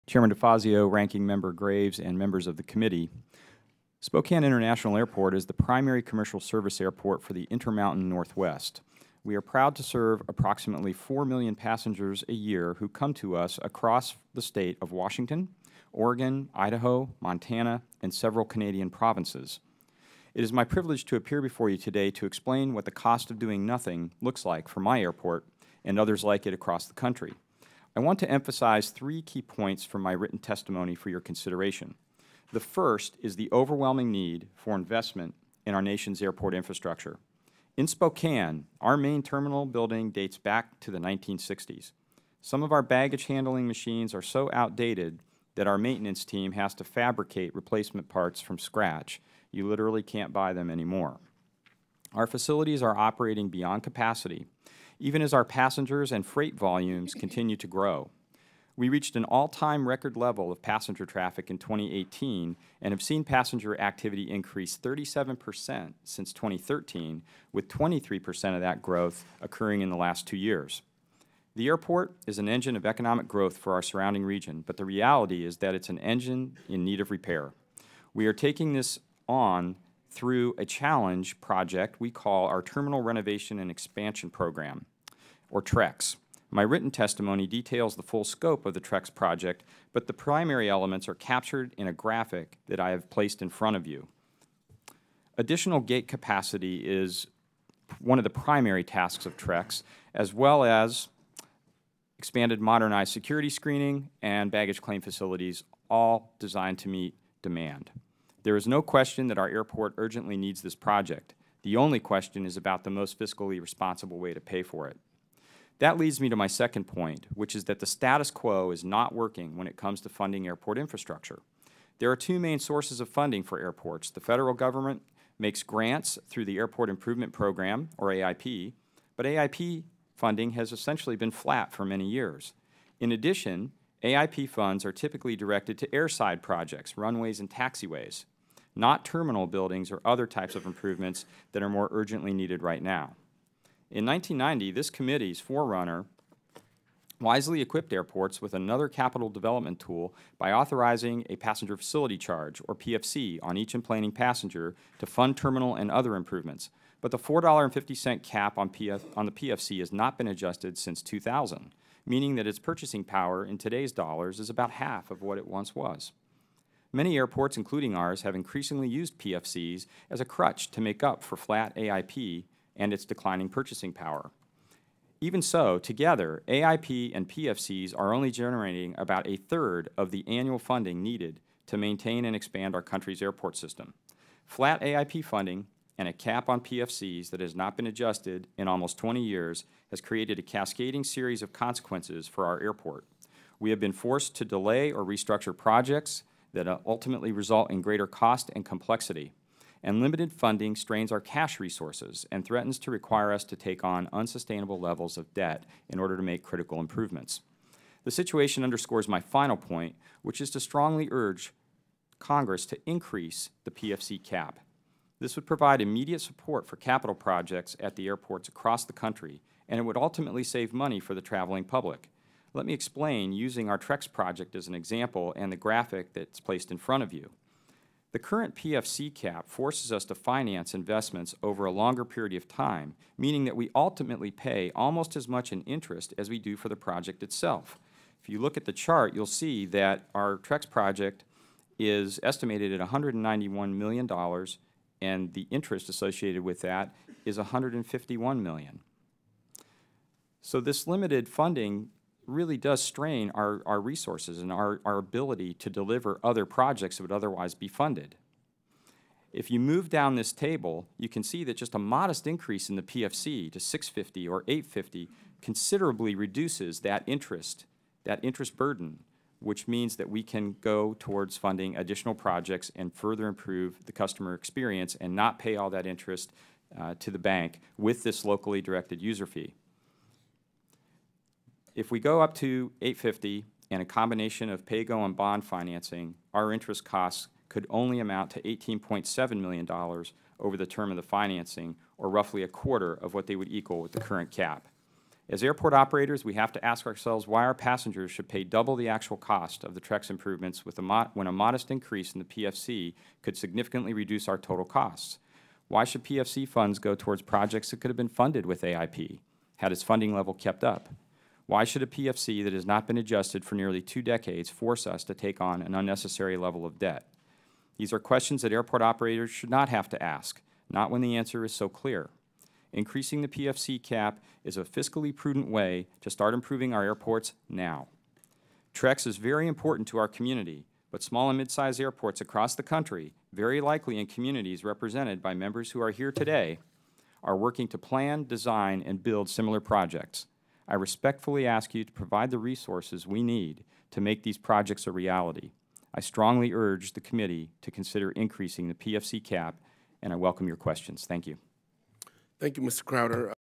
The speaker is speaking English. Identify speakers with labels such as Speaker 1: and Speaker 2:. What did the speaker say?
Speaker 1: Chairman DeFazio, Ranking Member Graves, and members of the committee, Spokane International Airport is the primary commercial service airport for the Intermountain Northwest. We are proud to serve approximately 4 million passengers a year who come to us across the state of Washington, Oregon, Idaho, Montana, and several Canadian provinces. It is my privilege to appear before you today to explain what the cost of doing nothing looks like for my airport and others like it across the country. I want to emphasize 3 key points from my written testimony for your consideration. The first is the overwhelming need for investment in our nation's airport infrastructure. In Spokane, our main terminal building dates back to the 1960s. Some of our baggage handling machines are so outdated that our maintenance team has to fabricate replacement parts from scratch. You literally can't buy them anymore. Our facilities are operating beyond capacity, even as our passengers and freight volumes continue to grow. We reached an all-time record level of passenger traffic in 2018 and have seen passenger activity increase 37% since 2013, with 23% of that growth occurring in the last 2 years. The airport is an engine of economic growth for our surrounding region, but the reality is that it's an engine in need of repair. We are taking this on through a challenge project we call our Terminal Renovation and Expansion Program, or TREX. My written testimony details the full scope of the TREX project, but the primary elements are captured in a graphic that I have placed in front of you. Additional gate capacity is one of the primary tasks of TREX, as well as expanded modernized security screening and baggage claim facilities, all designed to meet demand. There is no question that our airport urgently needs this project. The only question is about the most fiscally responsible way to pay for it. That leads me to my second point, which is that the status quo is not working when it comes to funding airport infrastructure. There are 2 main sources of funding for airports. The federal government makes grants through the Airport Improvement Program, or AIP, but AIP funding has essentially been flat for many years. In addition, AIP funds are typically directed to airside projects, runways and taxiways, not terminal buildings or other types of improvements that are more urgently needed right now. In 1990, this committee's forerunner wisely equipped airports with another capital development tool by authorizing a passenger facility charge, or PFC, on each enplaning passenger to fund terminal and other improvements. But the $4.50 cap on the PFC has not been adjusted since 2000, meaning that its purchasing power in today's dollars is about half of what it once was. Many airports, including ours, have increasingly used PFCs as a crutch to make up for flat AIP and its declining purchasing power. Even so, together, AIP and PFCs are only generating about 1/3 of the annual funding needed to maintain and expand our country's airport system. Flat AIP funding and a cap on PFCs that has not been adjusted in almost 20 years has created a cascading series of consequences for our airport. We have been forced to delay or restructure projects that ultimately result in greater cost and complexity. And limited funding strains our cash resources and threatens to require us to take on unsustainable levels of debt in order to make critical improvements. The situation underscores my final point, which is to strongly urge Congress to increase the PFC cap. This would provide immediate support for capital projects at the airports across the country, and it would ultimately save money for the traveling public. Let me explain using our TREX project as an example and the graphic that's placed in front of you. The current PFC cap forces us to finance investments over a longer period of time, meaning that we ultimately pay almost as much in interest as we do for the project itself. If you look at the chart, you'll see that our TREX project is estimated at $191 million, and the interest associated with that is $151 million. So this limited funding really does strain our resources and our ability to deliver other projects that would otherwise be funded. If you move down this table, you can see that just a modest increase in the PFC to $650 or $850 considerably reduces that interest burden, which means that we can go towards funding additional projects and further improve the customer experience and not pay all that interest to the bank with this locally directed user fee. If we go up to $850 and a combination of pay-go and bond financing, our interest costs could only amount to $18.7 million over the term of the financing, or roughly 1/4 of what they would equal with the current cap. As airport operators, we have to ask ourselves why our passengers should pay double the actual cost of the TREX improvements when a modest increase in the PFC could significantly reduce our total costs. Why should PFC funds go towards projects that could have been funded with AIP, had its funding level kept up? Why should a PFC that has not been adjusted for nearly 2 decades force us to take on an unnecessary level of debt? These are questions that airport operators should not have to ask, not when the answer is so clear. Increasing the PFC cap is a fiscally prudent way to start improving our airports now. TREX is very important to our community, but small and mid-sized airports across the country, very likely in communities represented by members who are here today, are working to plan, design, and build similar projects. I respectfully ask you to provide the resources we need to make these projects a reality. I strongly urge the committee to consider increasing the PFC cap, and I welcome your questions. Thank you.
Speaker 2: Thank you, Mr. Krauter.